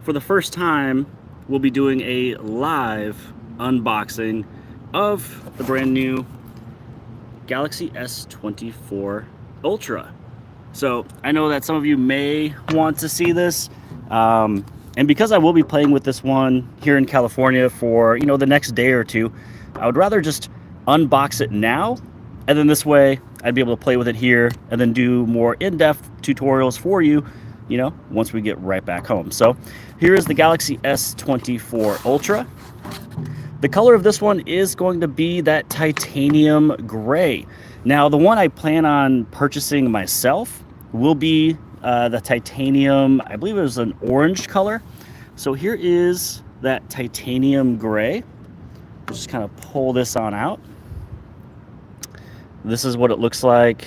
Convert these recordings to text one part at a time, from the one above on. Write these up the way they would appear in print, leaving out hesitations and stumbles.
for the first time, we'll be doing a live unboxing of the brand new Galaxy S24 Ultra. So I know that some of you may want to see this, and because I will be playing with this one here in California for the next day or two, I would rather just unbox it now, and then this way I'd be able to play with it here and then do more in-depth tutorials for you, once we get right back home. So here is the Galaxy S24 Ultra. The color of this one is going to be that titanium gray. Now, the one I plan on purchasing myself will be the titanium, I believe it was an orange color. So here is that titanium gray. Just kind of pull this on out. This is what it looks like,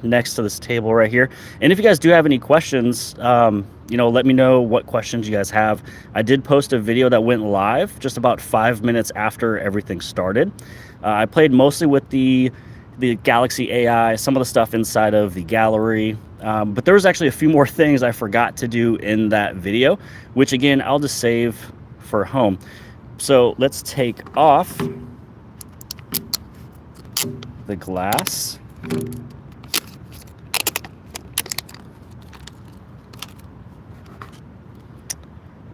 next to this table right here. And if you guys do have any questions, let me know what questions you guys have. I did post a video that went live just about 5 minutes after everything started. I played mostly with the Galaxy AI, some of the stuff inside of the gallery, but there was actually a few more things I forgot to do in that video, which again, I'll just save for home. So let's take off the glass.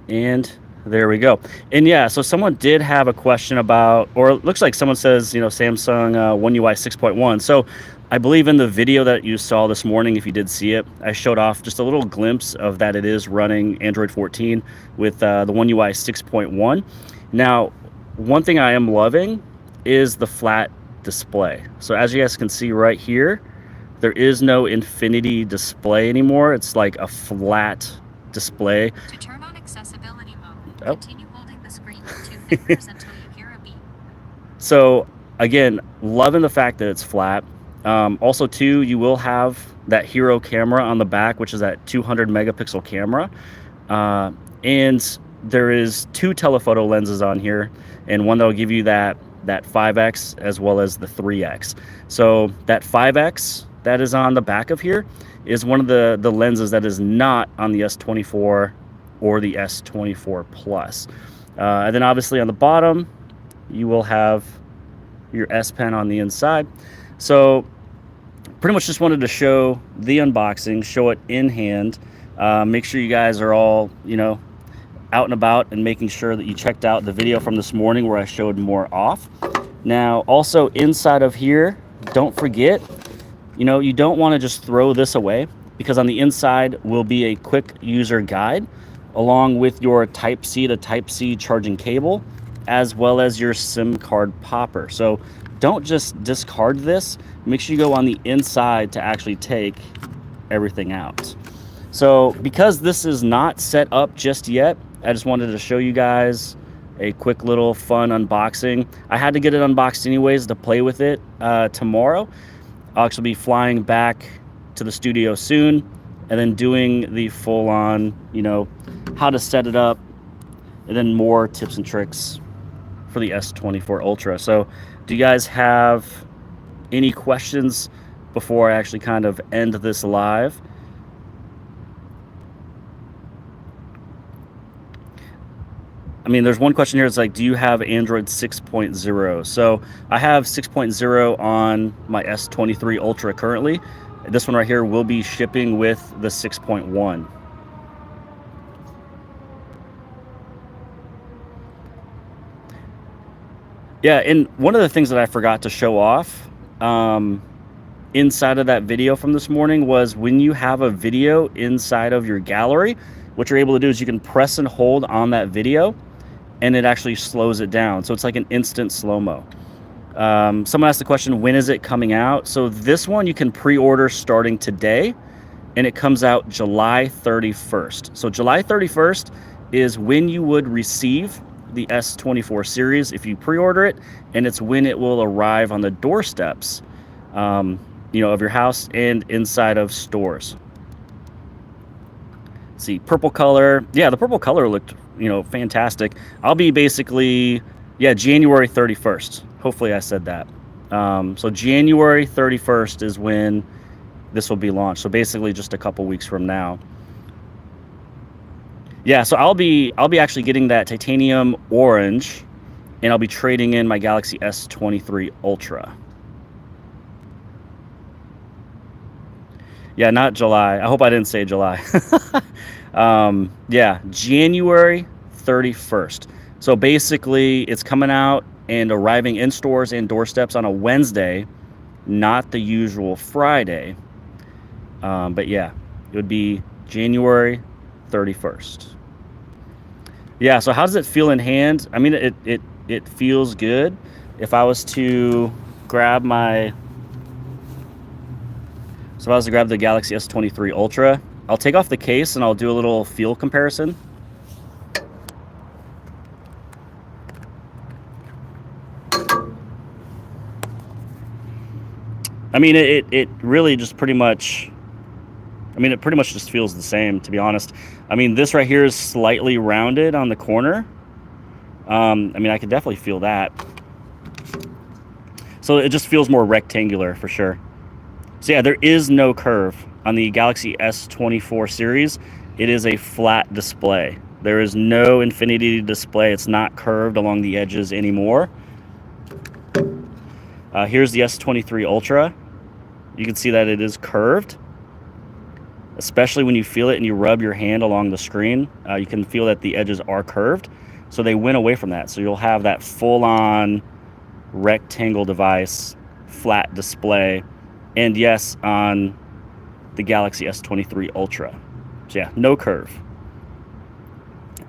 And there we go. And yeah, so someone did have a question about, or it looks like someone says, Samsung One UI 6.1. So I believe in the video that you saw this morning, if you did see it, I showed off just a little glimpse of that it is running Android 14 with the One UI 6.1. Now, one thing I am loving is the flat display. So as you guys can see right here, there is no infinity display anymore. It's like a flat display. To turn on accessibility mode, continue holding the screen with 2 fingers until you hear a beep. So again, loving the fact that it's flat. Also too, you will have that hero camera on the back, which is that 200 megapixel camera. And there is 2 telephoto lenses on here, and one that will give you that 5x as well as the 3x. So that 5x that is on the back of here is one of the lenses that is not on the S24 or the S24 Plus. And then obviously on the bottom, you will have your S Pen on the inside. So pretty much just wanted to show the unboxing, show it in hand, make sure you guys are all, out and about, and making sure that you checked out the video from this morning where I showed more off. Now, also inside of here, don't forget, you don't want to just throw this away, because on the inside will be a quick user guide along with your Type-C to Type-C charging cable, as well as your SIM card popper. So don't just discard this. Make sure you go on the inside to actually take everything out. So because this is not set up just yet, I just wanted to show you guys a quick little fun unboxing. I had to get it unboxed anyways to play with it tomorrow. I'll actually be flying back to the studio soon and then doing the full-on, how to set it up, and then more tips and tricks for the S24 Ultra. So do you guys have any questions before I actually kind of end this live? I mean, there's one question here. It's like, do you have Android 6.0? So I have 6.0 on my S23 Ultra currently. This one right here will be shipping with the 6.1. Yeah, and one of the things that I forgot to show off inside of that video from this morning was when you have a video inside of your gallery, what you're able to do is you can press and hold on that video, and it actually slows it down. So it's like an instant slow-mo. Someone asked the question, when is it coming out? So this one you can pre-order starting today, and it comes out July 31st. So July 31st is when you would receive the S24 series if you pre-order it, and it's when it will arrive on the doorsteps, of your house and inside of stores. Let's see, purple color. Yeah, the purple color looked, fantastic. I'll be basically, January 31st. Hopefully I said that. So January 31st is when this will be launched. So basically just a couple weeks from now. Yeah, so I'll be actually getting that titanium orange, and I'll be trading in my Galaxy S23 Ultra. Yeah, not July. I hope I didn't say July. Yeah, January 31st. So basically, it's coming out and arriving in stores and doorsteps on a Wednesday, not the usual Friday. But yeah, it would be January 31st. Yeah, so how does it feel in hand? I mean, it feels good. If I was to grab my So if I was to grab the Galaxy S23 Ultra, I'll take off the case and I'll do a little feel comparison. I mean, it really just pretty much, it pretty much just feels the same, to be honest. I mean, this right here is slightly rounded on the corner. I mean, I could definitely feel that. So it just feels more rectangular for sure. So yeah, there is no curve on the Galaxy S24 series. It is a flat display. There is no infinity display. It's not curved along the edges anymore. Here's the S23 Ultra. You can see that it is curved, especially when you feel it and you rub your hand along the screen. You can feel that the edges are curved. So they went away from that. So you'll have that full-on rectangle device, flat display, and yes, on the Galaxy S23 Ultra. So yeah, no curve.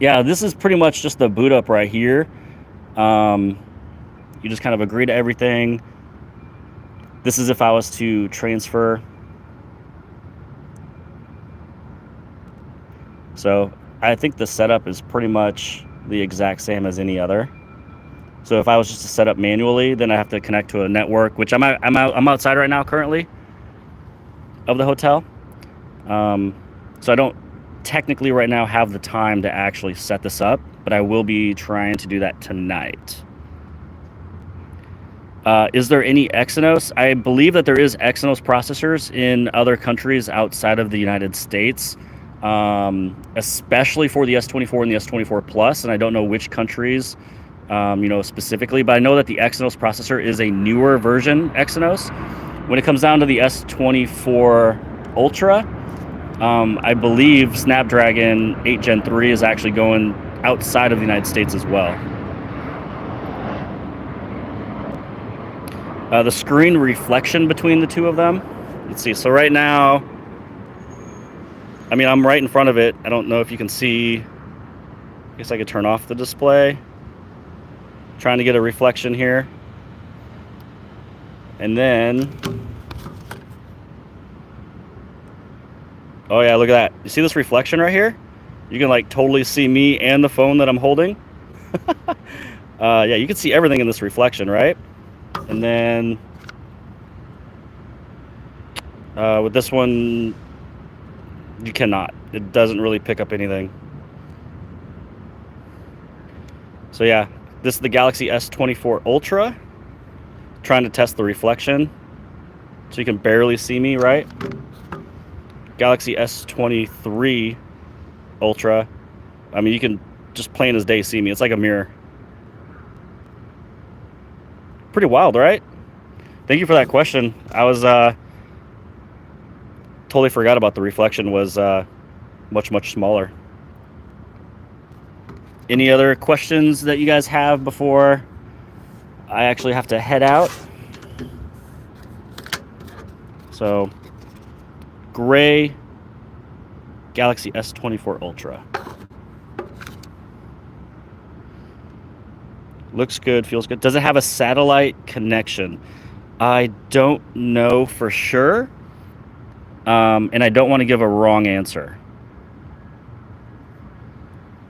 Yeah, this is pretty much just the boot up right here. You just kind of agree to everything. This is if I was to transfer. So I think the setup is pretty much the exact same as any other. So if I was just to set up manually, then I have to connect to a network, which I'm outside right now currently of the hotel. So I don't technically right now have the time to actually set this up, but I will be trying to do that tonight. Is there any Exynos? I believe that there is Exynos processors in other countries outside of the United States, especially for the S24 and the S24 Plus, and I don't know which countries specifically, but I know that the Exynos processor is a newer version Exynos. When it comes down to the S24 Ultra, I believe Snapdragon 8 Gen 3 is actually going outside of the United States as well. The screen reflection between the two of them. Let's see. So right now, I mean, I'm right in front of it. I don't know if you can see. I guess I could turn off the display. Trying to get a reflection here. And then, oh yeah, look at that. You see this reflection right here? You can like totally see me and the phone that I'm holding. Yeah, you can see everything in this reflection, right? And then with this one, you cannot. It doesn't really pick up anything. So yeah, this is the Galaxy S24 Ultra. Trying to test the reflection. So you can barely see me, right? Galaxy S23 Ultra. I mean, you can just plain as day see me. It's like a mirror. Pretty wild, right? Thank you for that question. I was totally forgot about the reflection was much smaller. Any other questions that you guys have before I actually have to head out? So, gray Galaxy S24 Ultra. Looks good, feels good. Does it have a satellite connection? I don't know for sure. And I don't want to give a wrong answer.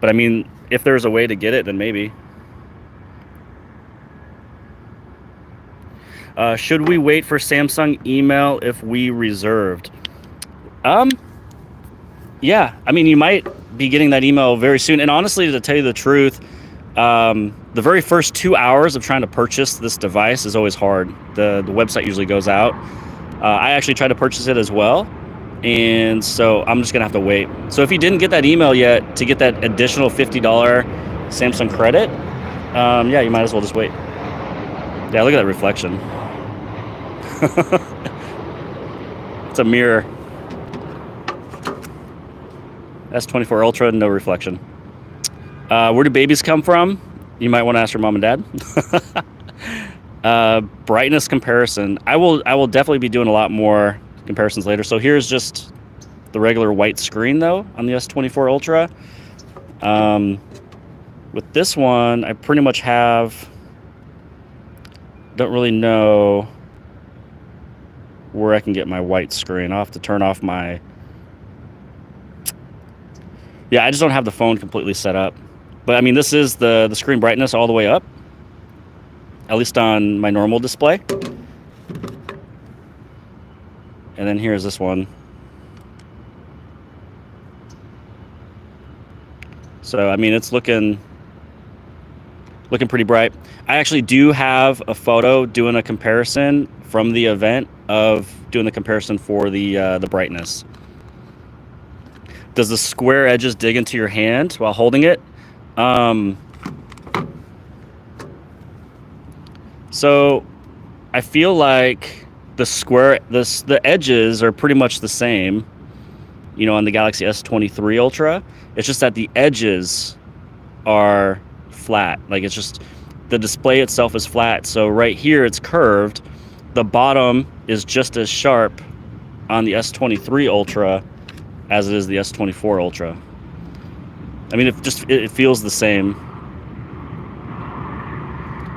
But I mean, if there's a way to get it, then maybe. Should we wait for Samsung email if we reserved? Yeah, I mean, you might be getting that email very soon. And honestly, to tell you the truth, the very first 2 hours of trying to purchase this device is always hard. The website usually goes out. I actually tried to purchase it as well. And so I'm just gonna have to wait. So if you didn't get that email yet to get that additional $50 Samsung credit, yeah, you might as well just wait. Yeah, look at that reflection. It's a mirror. S24 Ultra, no reflection. Where do babies come from? You might want to ask your mom and dad. Brightness comparison. I will definitely be doing a lot more comparisons later. So here's just the regular white screen though on the S24 Ultra. With this one, I pretty much don't really know where I can get my white screen. I'll have to turn off my... Yeah, I just don't have the phone completely set up. But I mean, this is the screen brightness all the way up, at least on my normal display. And then here's this one. So I mean, it's looking pretty bright. I actually do have a photo doing a comparison from the event of doing the comparison for the brightness. Does the square edges dig into your hand while holding it? So I feel like the edges are pretty much the same, you know, on the Galaxy S23 Ultra. It's just that the edges are flat. Like, it's just the display itself is flat. So right here it's curved. The bottom is just as sharp on the S23 Ultra as it is the S24 Ultra. I mean, it feels the same.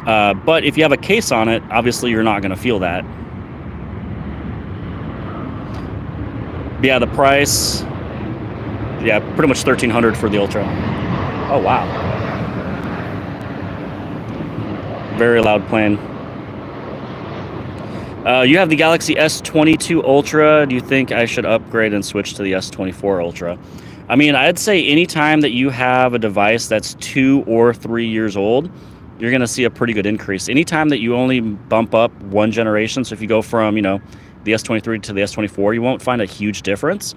But if you have a case on it, obviously you're not going to feel that. But yeah, the price, yeah, pretty much $1,300 for the Ultra. Oh, wow. Very loud plane. You have the Galaxy S22 Ultra. Do you think I should upgrade and switch to the S24 Ultra? I mean, I'd say anytime that you have a device that's 2 or 3 years old, you're going to see a pretty good increase. Anytime that you only bump up one generation, so if you go from, you know, the S23 to the S24, you won't find a huge difference.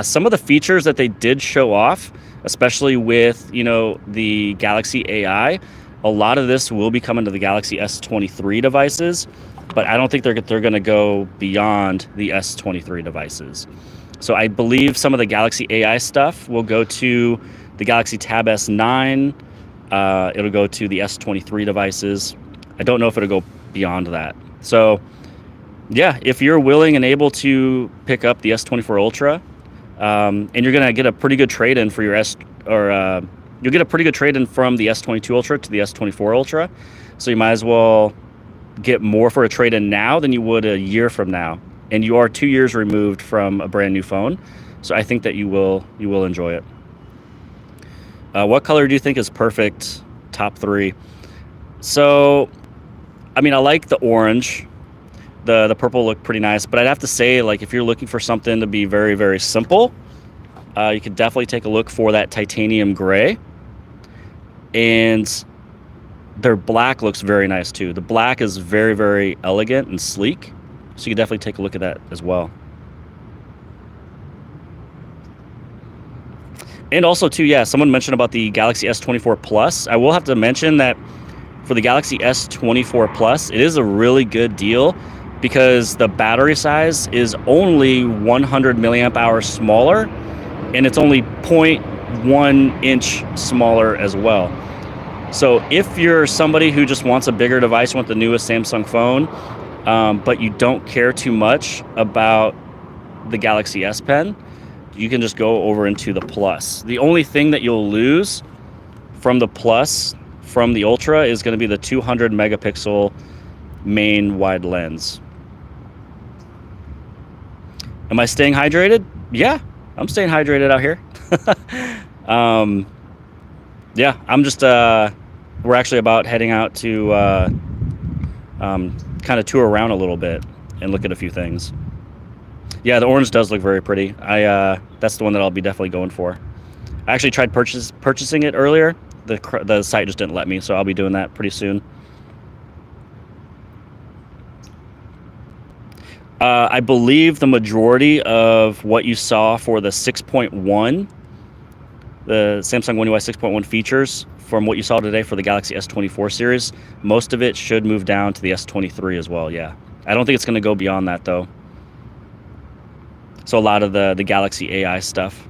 Some of the features that they did show off, especially with, you know, the Galaxy AI, a lot of this will be coming to the Galaxy S23 devices, but I don't think they're going to go beyond the S23 devices. So I believe some of the Galaxy AI stuff will go to the Galaxy Tab S9. It'll go to the S23 devices. I don't know if it'll go beyond that. So yeah, if you're willing and able to pick up the S24 Ultra, and you're going to get a pretty good trade-in for your you'll get a pretty good trade-in from the S22 Ultra to the S24 Ultra. So you might as well get more for a trade-in now than you would a year from now. And you are 2 years removed from a brand new phone. So I think that you will enjoy it. What color do you think is perfect? Top 3. So, I mean, I like the orange. The purple looked pretty nice, but I'd have to say, like, if you're looking for something to be very, very simple, you could definitely take a look for that titanium gray. And their black looks very nice too. The black is very, very elegant and sleek. So you can definitely take a look at that as well. And also too, yeah, someone mentioned about the Galaxy S24 Plus. I will have to mention that for the Galaxy S24 Plus, it is a really good deal because the battery size is only 100 milliamp hours smaller, and it's only 0.1 inch smaller as well. So if you're somebody who just wants a bigger device, want the newest Samsung phone, but you don't care too much about the Galaxy S Pen, you can just go over into the Plus. The only thing that you'll lose from the Plus, from the Ultra, is going to be the 200 megapixel main wide lens. Am I staying hydrated? Yeah, I'm staying hydrated out here. Yeah, I'm just, we're actually about heading out to kind of tour around a little bit and look at a few things. Yeah, the orange does look very pretty. That's the one that I'll be definitely going for. I actually tried purchasing it earlier. The site just didn't let me, so I'll be doing that pretty soon. I believe the majority of what you saw for the 6.1, the Samsung One UI 6.1 features from what you saw today for the Galaxy S24 series, most of it should move down to the S23 as well, yeah. I don't think it's going to go beyond that, though. So a lot of the Galaxy AI stuff.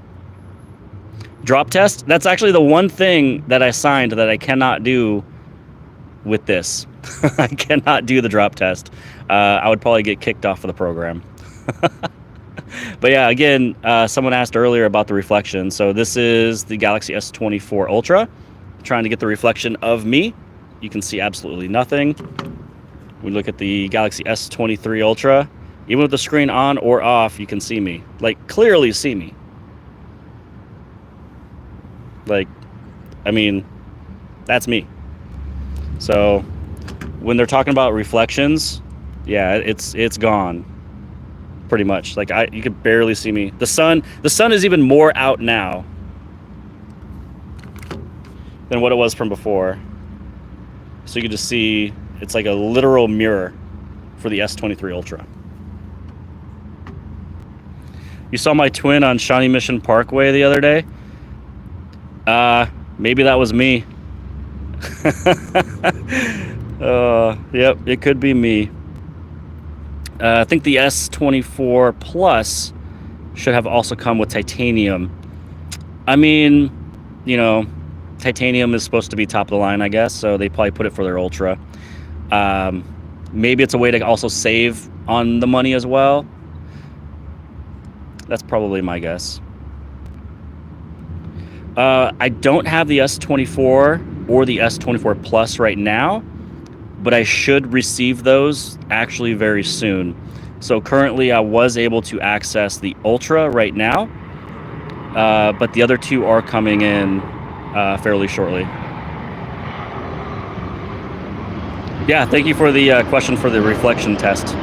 Drop test, that's actually the one thing that I signed that I cannot do with this. I cannot do the drop test. I would probably get kicked off of the program. But yeah, again, someone asked earlier about the reflection. So this is the Galaxy S24 Ultra. Trying to get the reflection of me. You can see absolutely nothing. We look at the Galaxy S23 Ultra. Even with the screen on or off, you can see me. Like, clearly see me. Like, I mean, that's me. So when they're talking about reflections, yeah, it's gone pretty much. Like, you could barely see me. The sun is even more out now than what it was from before. So you can just see it's like a literal mirror for the S23 Ultra. You saw my twin on Shawnee Mission Parkway the other day? Maybe that was me. Yep, it could be me. I think the S24 Plus should have also come with titanium. I mean, you know, titanium is supposed to be top of the line, I guess, so they probably put it for their Ultra. Maybe it's a way to also save on the money as well. That's probably my guess. I don't have the S24 or the S24 Plus right now, but I should receive those actually very soon. So currently I was able to access the Ultra right now, but the other two are coming in fairly shortly. Yeah, thank you for the question for the reflection test.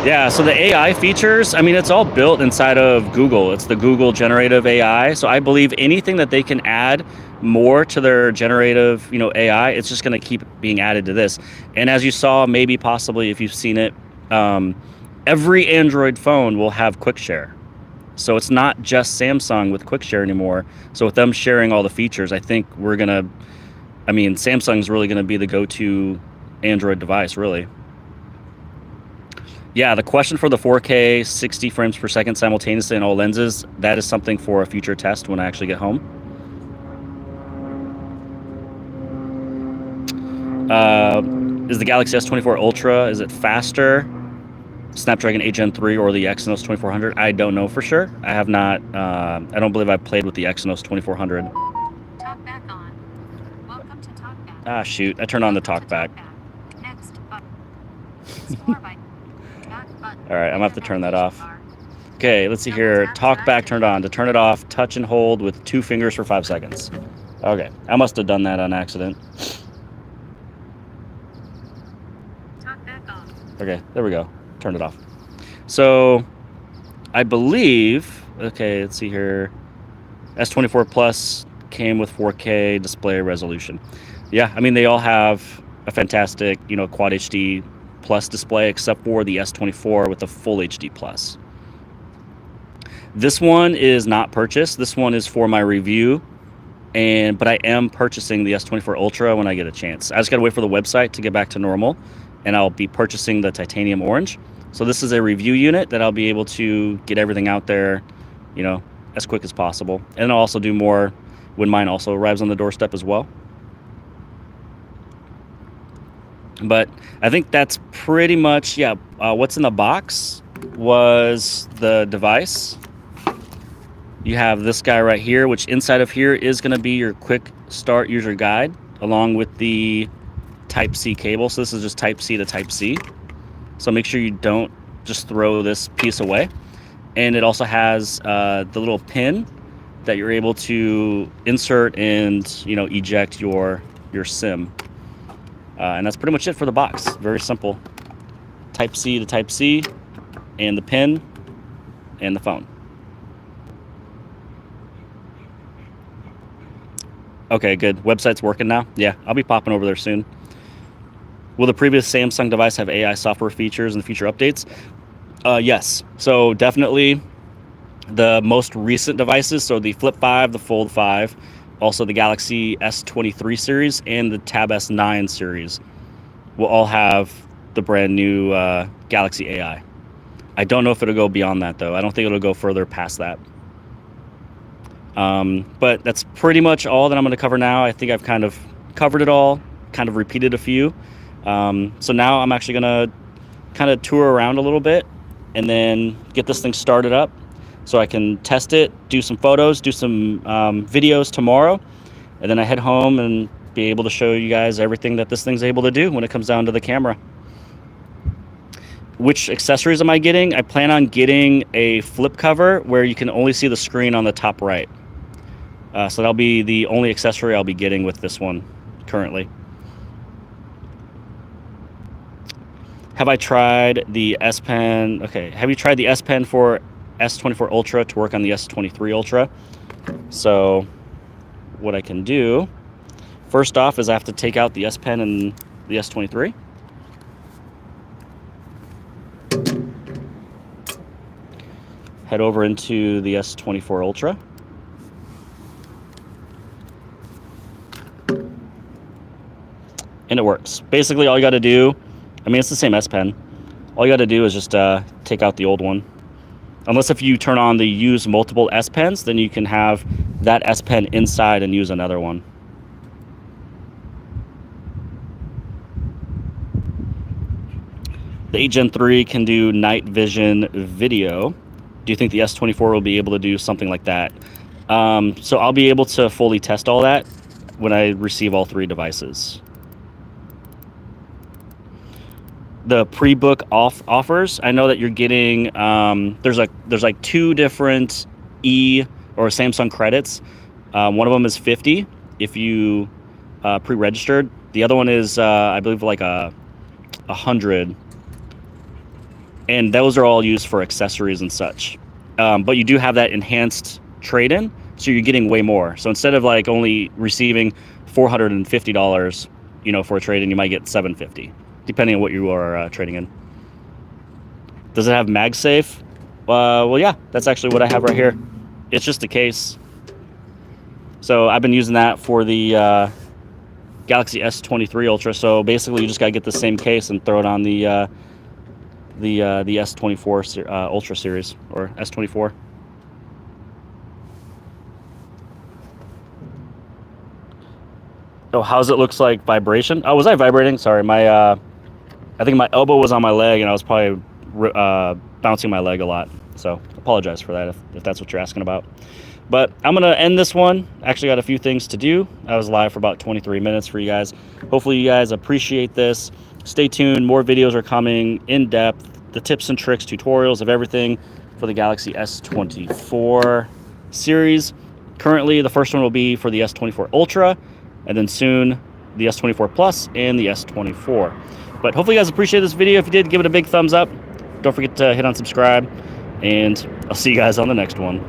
Yeah, so the AI features, I mean, it's all built inside of Google. It's the Google generative AI. So I believe anything that they can add more to their generative, AI, it's just going to keep being added to this. And as you saw, maybe possibly if you've seen it, every Android phone will have Quick Share. So it's not just Samsung with Quick Share anymore. So with them sharing all the features, I think Samsung's really going to be the go-to Android device, really. Yeah, the question for the 4K 60 frames per second simultaneously in all lenses, that is something for a future test when I actually get home. Is the Galaxy S24 Ultra, is it faster? Snapdragon 8 Gen 3 or the Exynos 2400? I don't know for sure. I have not, I don't believe I've played with the Exynos 2400. Talkback on. Welcome to Talkback. Ah, shoot, I turned on the talkback. Next button. Explore by All right, I'm gonna have to turn that off. Okay, let's see here. Talkback turned on. To turn it off, touch and hold with 2 fingers for 5 seconds. Okay, I must have done that on accident. Talkback off. Okay, there we go. Turned it off. So, I believe, okay, let's see here. S24 Plus came with 4K display resolution. Yeah, I mean, they all have a fantastic, Quad HD Plus display, except for the S24 with the Full HD Plus. This one is not purchased. This one is for my review, but I am purchasing the S24 Ultra when I get a chance. I just gotta wait for the website to get back to normal, and I'll be purchasing the titanium orange. So this is a review unit that I'll be able to get everything out there, as quick as possible. And I'll also do more when mine also arrives on the doorstep as well. But I think that's pretty much, yeah, what's in the box was the device. You have this guy right here, which inside of here is going to be your quick start user guide, along with the Type-C cable. So this is just Type-C to Type-C. So make sure you don't just throw this piece away. And it also has the little pin that you're able to insert and, eject your SIM. And that's pretty much it for the box. Very simple. Type-C to Type-C, and the pin, and the phone. Okay, good. Website's working now? Yeah, I'll be popping over there soon. Will the previous Samsung device have AI software features and future updates? Yes. So definitely the most recent devices, so the Flip 5, the Fold 5, also the Galaxy S23 series, and the Tab S9 series will all have the brand new Galaxy AI. I don't know if it'll go beyond that, though. I don't think it'll go further past that. But that's pretty much all that I'm going to cover now. I think I've kind of covered it all, kind of repeated a few. So now I'm actually going to kind of tour around a little bit and then get this thing started up so I can test it, do some photos, do some videos tomorrow, and then I head home and be able to show you guys everything that this thing's able to do when it comes down to the camera. Which accessories am I getting? I plan on getting a flip cover where you can only see the screen on the top right. So that'll be the only accessory I'll be getting with this one currently. Have I tried the S Pen? Okay, have you tried the S Pen for S24 Ultra to work on the S23 Ultra? So what I can do, first off, is I have to take out the S Pen and the S23. Head over into the S24 Ultra. And it works. Basically, all you got to do, I mean, it's the same S Pen. All you got to do is just take out the old one. Unless if you turn on the use multiple S Pens, then you can have that S Pen inside and use another one. The 8 Gen 3 can do night vision video. Do you think the S24 will be able to do something like that? So I'll be able to fully test all that when I receive all 3 devices. The pre-book offers, I know that you're getting, there's like 2 different or Samsung credits. One of them is 50 if you pre-registered. The other one is, I believe, like 100. And those are all used for accessories and such. But you do have that enhanced trade-in, so you're getting way more. So instead of like only receiving $450, for a trade-in, you might get $750, depending on what you are trading in. Does it have MagSafe? Well, yeah, that's actually what I have right here. It's just a case. So I've been using that for the Galaxy S23 Ultra. So basically, you just gotta get the same case and throw it on the S24 Ultra series, or S24. Oh, how's it looks like vibration? Oh, was I vibrating? Sorry, I think my elbow was on my leg and I was probably bouncing my leg a lot. So apologize for that if that's what you're asking about. But I'm going to end this one. Actually got a few things to do. I was live for about 23 minutes for you guys. Hopefully you guys appreciate this. Stay tuned. More videos are coming in depth. The tips and tricks, tutorials of everything for the Galaxy S24 series. Currently, the first one will be for the S24 Ultra, and then soon the S24 Plus and the S24. But hopefully you guys appreciate this video. If you did, give it a big thumbs up. Don't forget to hit on subscribe, and I'll see you guys on the next one.